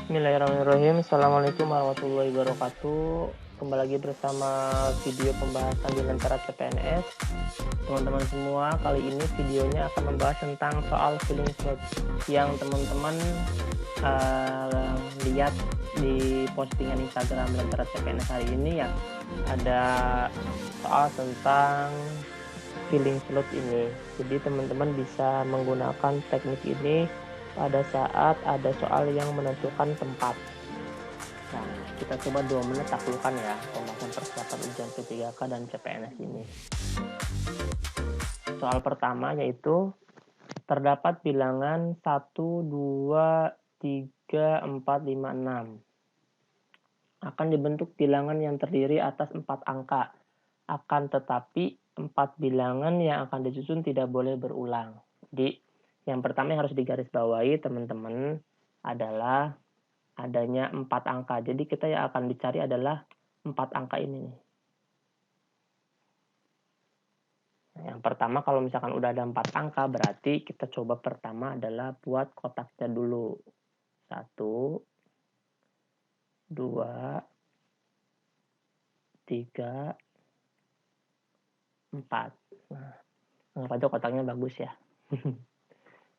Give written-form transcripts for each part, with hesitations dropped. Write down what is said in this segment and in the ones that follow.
Bismillahirrahmanirrahim. Assalamualaikum warahmatullahi wabarakatuh. Kembali lagi bersama video pembahasan di Lentera CPNS. Teman-teman semua, kali ini videonya akan membahas tentang soal filling slot yang teman-teman lihat di postingan Instagram Lentera CPNS hari ini ya. Ada soal tentang filling slot ini. Jadi teman-teman bisa menggunakan teknik ini pada saat ada soal yang menentukan tempat. Nah, kita coba 2 menit taklukkan ya pembahasan persiapan ujian P3K dan CPNS ini. Soal pertama yaitu terdapat bilangan 1, 2, 3, 4, 5, 6. Akan dibentuk bilangan yang terdiri atas 4 angka. Akan tetapi 4 bilangan yang akan disusun tidak boleh berulang. Jadi yang pertama yang harus digarisbawahi teman-teman adalah adanya 4 angka. Jadi kita yang akan dicari adalah 4 angka ini nih. Yang pertama kalau misalkan udah ada 4 angka berarti kita coba pertama adalah buat kotaknya dulu. 1, 2, 3, 4. Nah, anggap aja kotaknya bagus ya.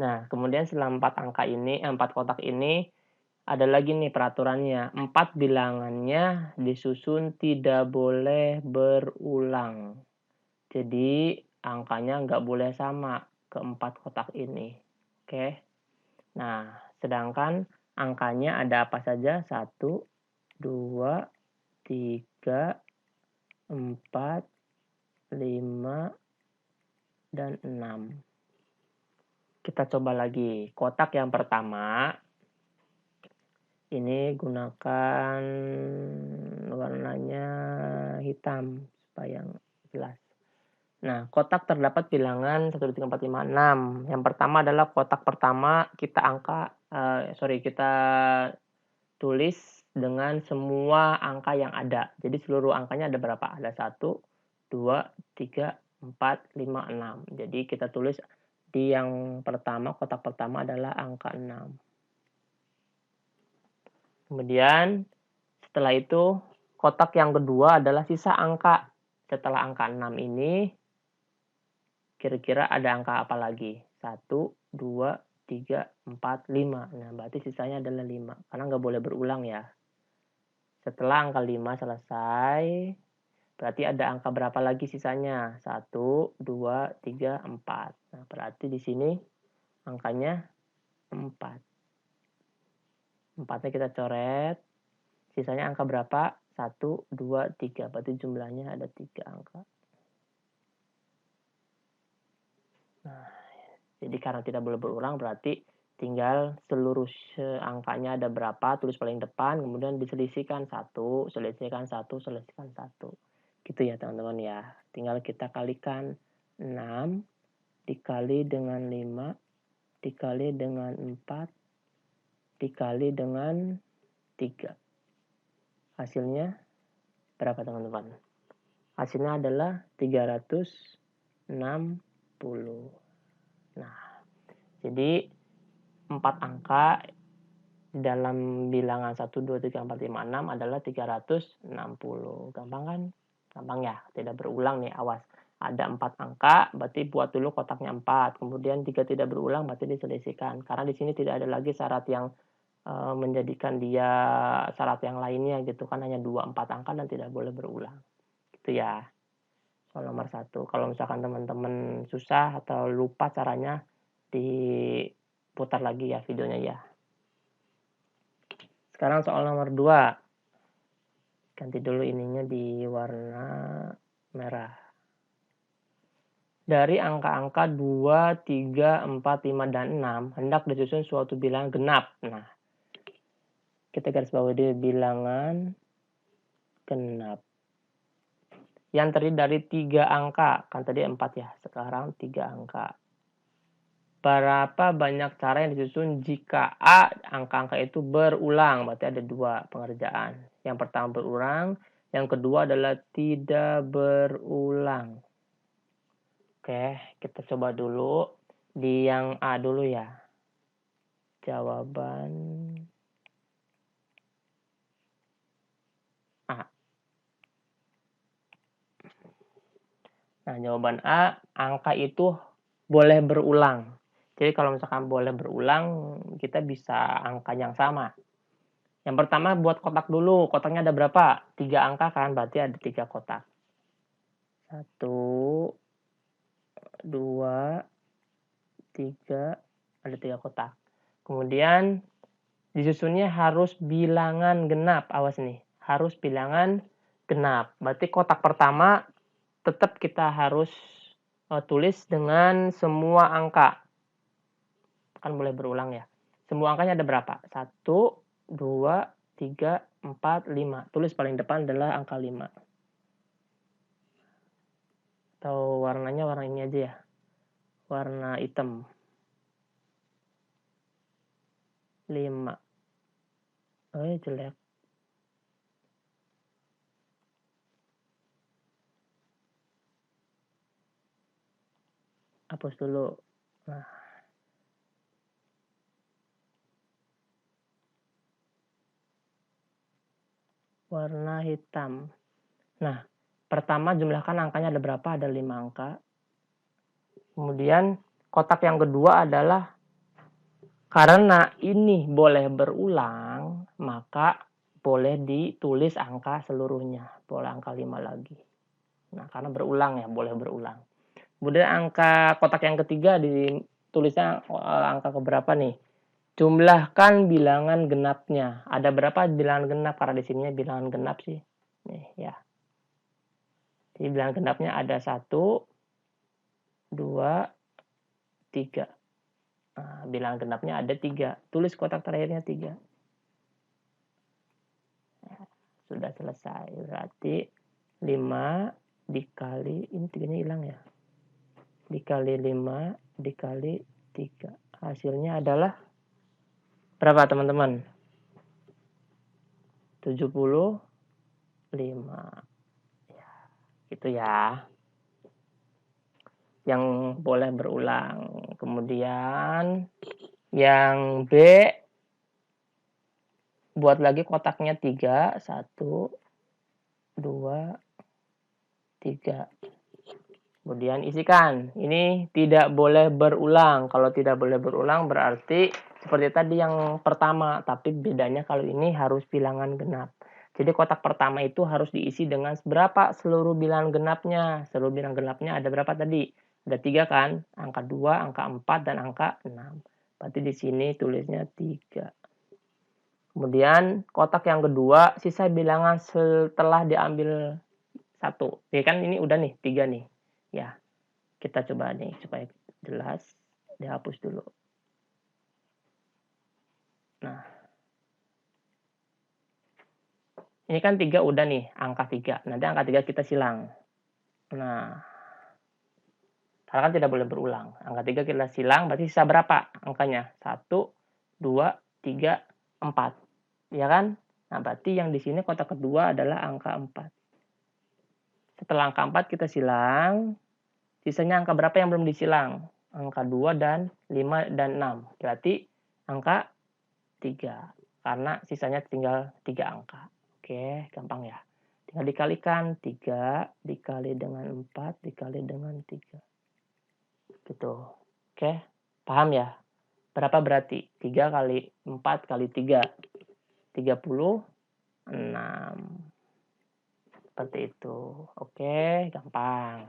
Nah, kemudian setelah 4 angka ini, 4 kotak ini, ada lagi nih peraturannya. 4 bilangannya disusun tidak boleh berulang. Jadi, angkanya nggak boleh sama ke 4 kotak ini. Oke. Nah, sedangkan angkanya ada apa saja? 1, 2, 3, 4, 5, dan 6. Kita coba lagi. Kotak yang pertama, ini gunakan warnanya hitam supaya jelas. Nah, kotak terdapat bilangan 1, 2, 3, 4, 5, 6. Yang pertama adalah kotak pertama kita kita tulis dengan semua angka yang ada. Jadi seluruh angkanya ada berapa? Ada 1, 2, 3, 4, 5, 6. Jadi kita tulis di yang pertama, kotak pertama adalah angka 6. Kemudian setelah itu kotak yang kedua adalah sisa angka. Setelah angka 6 ini kira-kira ada angka apa lagi? 1, 2, 3, 4, 5. Nah, berarti sisanya adalah 5. Karena nggak boleh berulang ya. Setelah angka 5 selesai, berarti ada angka berapa lagi sisanya? 1, 2, 3, 4. Nah, berarti di sini angkanya 4. 4-nya kita coret. Sisanya angka berapa? 1, 2, 3. Berarti jumlahnya ada 3 angka. Nah, jadi karena tidak boleh berulang berarti tinggal seluruh angkanya ada berapa, tulis paling depan, kemudian diselisihkan 1, selisihkan 1, selisihkan 1. Gitu ya teman-teman ya. Tinggal kita kalikan 6 dikali dengan 5 dikali dengan 4 dikali dengan 3. Hasilnya berapa teman-teman? Hasilnya adalah 360. Nah, jadi 4 angka dalam bilangan 1, 2, 3, 4, 5, 6 adalah 360. Gampang kan? Gampang ya, tidak berulang nih, awas. Ada 4 angka, berarti buat dulu kotaknya 4. Kemudian 3 tidak berulang, berarti diselisihkan. Karena di sini tidak ada lagi syarat yang menjadikan dia syarat yang lainnya gitu kan, hanya 2, 4 angka dan tidak boleh berulang. Gitu ya. Soal nomor 1. Kalau misalkan teman-teman susah atau lupa caranya, diputar lagi ya videonya ya. Sekarang soal nomor 2. Ganti dulu ininya di warna merah. Dari angka-angka 2, 3, 4, 5, dan 6, hendak disusun suatu bilangan genap. Nah, kita garis bawahi di bilangan genap. Yang terdiri dari 3 angka. Kan tadi 4 ya, sekarang 3 angka. Berapa banyak cara yang disusun jika A, angka-angka itu berulang. Berarti ada 2 pengerjaan. Yang pertama berulang, yang kedua adalah tidak berulang. Oke, kita coba dulu di yang A dulu ya. Jawaban Nah, jawaban A, angka itu boleh berulang. Jadi kalau misalkan boleh berulang, kita bisa angka yang sama. Yang pertama buat kotak dulu, kotaknya ada berapa? 3 angka kan, berarti ada 3 kotak. 1, 2, 3, ada 3 kotak. Kemudian disusunnya harus bilangan genap, awas nih, harus bilangan genap. Berarti kotak pertama tetap kita harus tulis dengan semua angka. Kan boleh berulang ya. Semua angkanya ada berapa? 1, 2, 3, 4, 5. Tulis paling depan adalah angka 5. Atau warnanya warna ini aja ya. Warna hitam. 5. Oh, jelek. Hapus dulu. Nah. Warna hitam. Nah, pertama jumlahkan angkanya ada berapa? Ada 5 angka. Kemudian kotak yang kedua adalah karena ini boleh berulang, maka boleh ditulis angka seluruhnya. Boleh angka 5 lagi. Nah, karena berulang ya, boleh berulang. Kemudian angka kotak yang ketiga ditulisnya angka keberapa nih? Jumlahkan bilangan genapnya. Ada berapa bilangan genap? Karena di sini bilangan genap sih. Nih ya. Jadi bilangan genapnya ada 1, 2, 3. Nah, bilangan genapnya ada 3. Tulis kotak terakhirnya 3. Nah, sudah selesai. Berarti 5 dikali, ini 3-nya hilang ya. Dikali 5 dikali 3. Hasilnya adalah berapa teman-teman? 75. Ya, gitu ya. Yang boleh berulang. Kemudian yang B, buat lagi kotaknya 3. 1, 2, 3. Kemudian isikan. Ini tidak boleh berulang. Kalau tidak boleh berulang berarti seperti tadi yang pertama. Tapi bedanya kalau ini harus bilangan genap. Jadi kotak pertama itu harus diisi dengan berapa seluruh bilangan genapnya. Seluruh bilangan genapnya ada berapa tadi? Ada 3 kan? Angka 2, angka 4, dan angka 6. Berarti di sini tulisnya 3. Kemudian kotak yang kedua, sisa bilangan setelah diambil 1. Ya kan ini udah nih, 3 nih. Ya, kita coba nih supaya jelas, dihapus dulu. Nah, ini kan 3 udah nih, angka 3. Nanti angka 3 kita silang. Nah, karena kan tidak boleh berulang. Angka 3 kita silang, berarti sisa berapa angkanya? 1, 2, 3, 4. Ya kan? Nah, berarti yang di sini kotak kedua adalah angka 4. Setelah angka 4 kita silang, sisanya angka berapa yang belum disilang? Angka 2 dan 5 dan 6. Berarti angka 3. Karena sisanya tinggal 3 angka. Oke, gampang ya. Tinggal dikalikan 3 dikali dengan 4 dikali dengan 3. Gitu. Oke, paham ya? Berapa berarti? 3 kali 4 kali 3. 36. Seperti itu. Oke, gampang.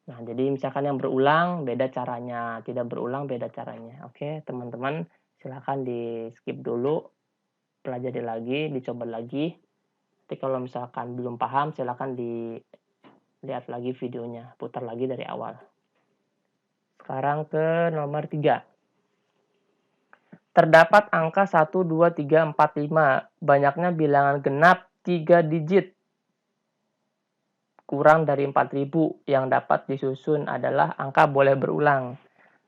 Nah, jadi misalkan yang berulang, beda caranya. Tidak berulang, beda caranya. Oke, teman-teman, silakan di-skip dulu. Pelajari lagi, dicoba lagi. Nanti kalau misalkan belum paham, silakan dilihat lagi videonya. Putar lagi dari awal. Sekarang ke nomor 3. Terdapat angka 1, 2, 3, 4, 5. Banyaknya bilangan genap 3 digit. Kurang dari 4000 yang dapat disusun adalah angka boleh berulang.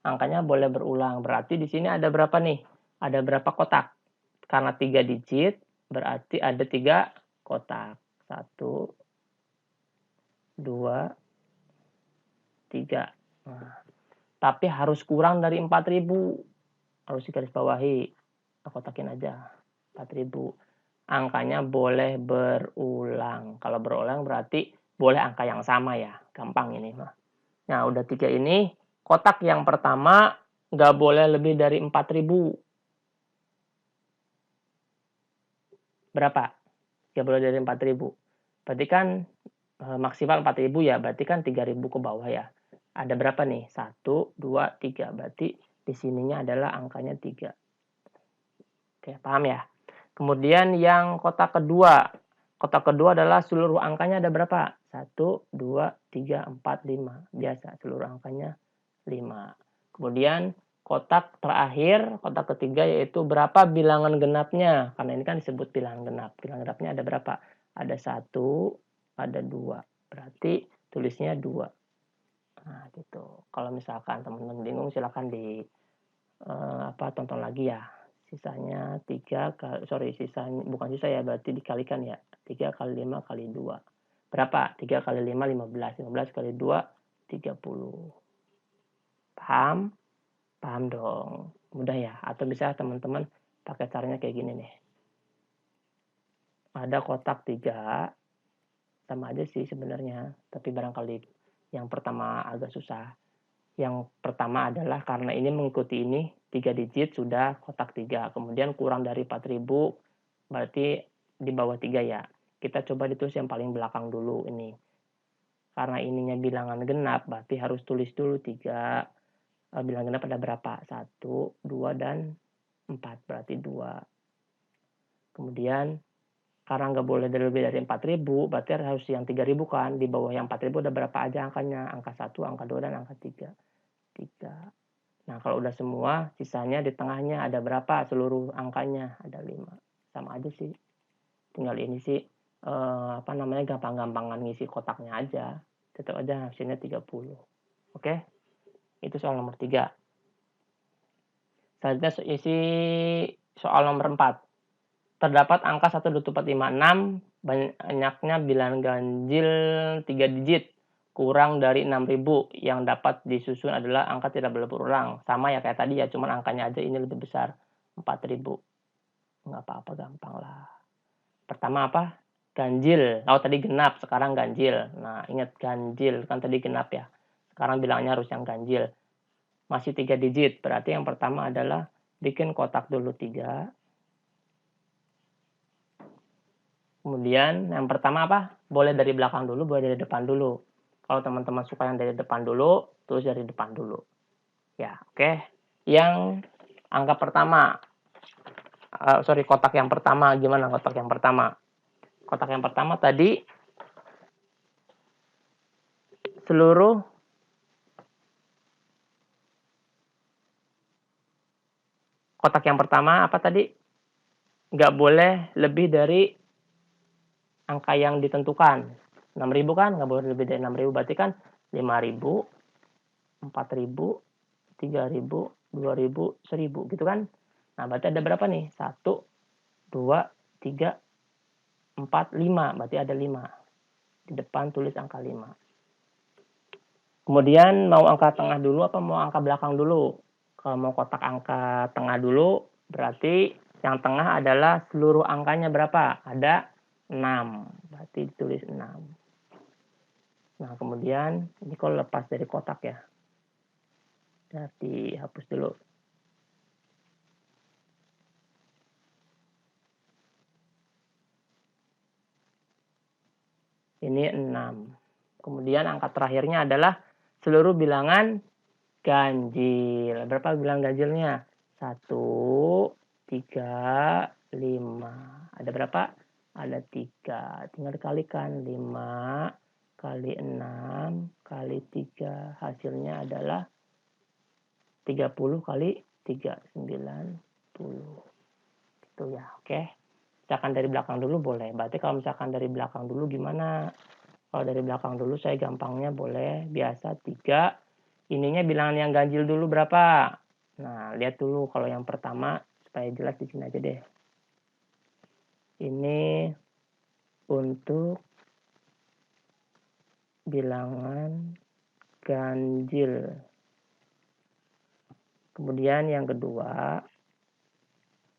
Angkanya boleh berulang. Berarti di sini ada berapa nih? Ada berapa kotak? Karena 3 digit, berarti ada 3 kotak. 1, 2, 3. Nah, tapi harus kurang dari 4000. Harus digarisbawahi. Kotakin aja. 4000. Angkanya boleh berulang. Kalau berulang berarti boleh angka yang sama ya. Gampang ini mah. Nah, udah 3 ini, kotak yang pertama nggak boleh lebih dari 4.000. Berapa? Nggak boleh dari 4.000. Berarti kan maksimal 4.000 ya, berarti kan 3.000 ke bawah ya. Ada berapa nih? 1, 2, 3. Berarti di sininya adalah angkanya 3. Oke, paham ya? Kemudian yang kotak kedua. Kotak kedua adalah seluruh angkanya ada berapa? 1, 2, 3, 4, 5. Biasa, seluruh angkanya 5. Kemudian kotak terakhir, kotak ketiga yaitu berapa bilangan genapnya. Karena ini kan disebut bilangan genap. Bilangan genapnya ada berapa? Ada 1, ada 2. Berarti tulisnya 2. Nah, gitu. Kalau misalkan teman-teman bingung silahkan tonton lagi ya. Sisanya 3 sisanya bukan sisa ya, berarti dikalikan ya. 3 kali 5 kali 2. Berapa? 3 kali 5, 15. 15 kali 2, 30. Paham? Paham dong. Mudah ya? Atau bisa teman-teman pakai caranya kayak gini nih. Ada kotak 3, sama aja sih sebenarnya, tapi barangkali yang pertama agak susah. Yang pertama adalah karena ini mengikuti ini 3 digit sudah kotak 3, kemudian kurang dari 4.000 berarti di bawah 3 ya. Kita coba ditulis yang paling belakang dulu ini. Karena ininya bilangan genap berarti harus tulis dulu 3. Bilangan genap ada berapa? 1, 2, dan 4, berarti 2. Kemudian karena nggak boleh lebih dari 4.000, berarti harus yang 3.000 kan. Di bawah yang 4.000 ada berapa aja angkanya? Angka 1, angka 2, dan angka 3. 3. Nah, kalau udah semua, sisanya di tengahnya ada berapa seluruh angkanya? Ada 5. Sama aja sih. Tinggal ini sih, gampang-gampangan ngisi kotaknya aja. Tetap aja hasilnya 30. Oke? Itu soal nomor 3. Selanjutnya isi soal nomor 4. Terdapat angka 1, 2, 4, 5, 6, banyaknya bilangan ganjil 3 digit. Kurang dari 6.000, yang dapat disusun adalah angka tidak boleh berulang. Sama ya kayak tadi ya, cuman angkanya aja ini lebih besar, 4.000. Nggak apa-apa, gampang lah. Pertama apa? Ganjil. Oh tadi genap, sekarang ganjil. Nah ingat ganjil, kan tadi genap ya. Sekarang bilangnya harus yang ganjil. Masih 3 digit, berarti yang pertama adalah bikin kotak dulu 3. Kemudian yang pertama apa? Boleh dari belakang dulu, boleh dari depan dulu. Kalau teman-teman suka yang dari depan dulu, tulis dari depan dulu. Ya, oke. Yang angka pertama, kotak yang pertama, gimana kotak yang pertama? Kotak yang pertama tadi, seluruh kotak yang pertama apa tadi? Nggak boleh lebih dari angka yang ditentukan. 6.000 kan? Nggak boleh lebih dari 6.000, berarti kan 5.000, 4.000, 3.000, 2.000, 1.000 gitu kan. Nah berarti ada berapa nih? 1, 2, 3, 4, 5. Berarti ada 5. Di depan tulis angka 5. Kemudian mau angka tengah dulu apa mau angka belakang dulu? Kalau mau kotak angka tengah dulu, berarti yang tengah adalah seluruh angkanya berapa? Ada 6. Berarti ditulis 6. Nah kemudian ini kalau lepas dari kotak ya. Berarti hapus dulu. Ini 6. Kemudian angka terakhirnya adalah seluruh bilangan ganjil. Berapa bilangan ganjilnya? 1, 3, 5. Ada berapa? Ada 3. Tinggal dikalikan. 5 kali 6 kali 3. Hasilnya adalah 30 kali 3. 90. Gitu ya, oke. Misalkan dari belakang dulu boleh. Berarti kalau misalkan dari belakang dulu gimana? Kalau dari belakang dulu saya gampangnya boleh biasa 3. Ininya bilangan yang ganjil dulu berapa? Nah, lihat dulu kalau yang pertama supaya jelas di sini aja deh. Ini untuk bilangan ganjil. Kemudian yang kedua,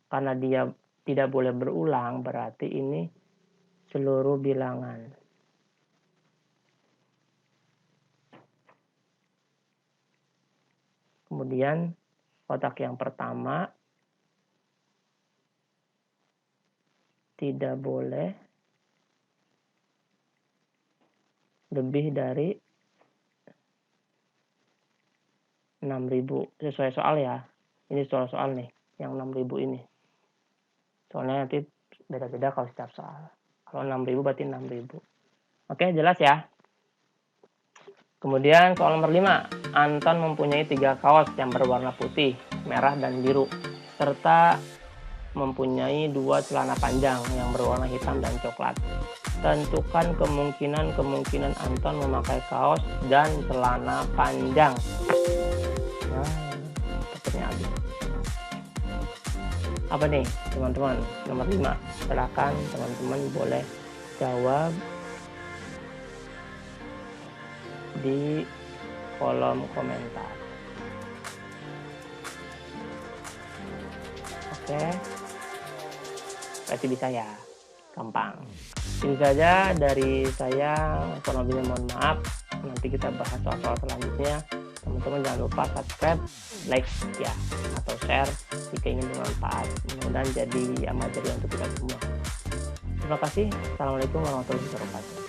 karena dia tidak boleh berulang, berarti ini seluruh bilangan. Kemudian kotak yang pertama tidak boleh lebih dari 6.000 sesuai soal ya. Ini soal-soal nih, yang 6.000 ini. Soalnya nanti beda-beda kalau setiap soal. Kalau 6.000 berarti 6.000. Oke, jelas ya. Kemudian soal nomor 5, Anton mempunyai 3 kaos yang berwarna putih, merah, dan biru, serta mempunyai 2 celana panjang yang berwarna hitam dan coklat. Tentukan kemungkinan Anton memakai kaos dan celana panjang. Nah, sepertinya habis. Apa nih, teman-teman? Nomor 5. Silakan teman-teman boleh jawab di kolom komentar. Oke, berarti bisa ya, gampang. Itu saja dari saya, kurang lebihnya mohon maaf. Nanti kita bahas soal-soal selanjutnya. Teman-teman jangan lupa subscribe, like ya, atau share jika ingin bermanfaat. Mudah-mudahan jadi amal jariah untuk kita semua. Terima kasih. Assalamualaikum warahmatullahi wabarakatuh.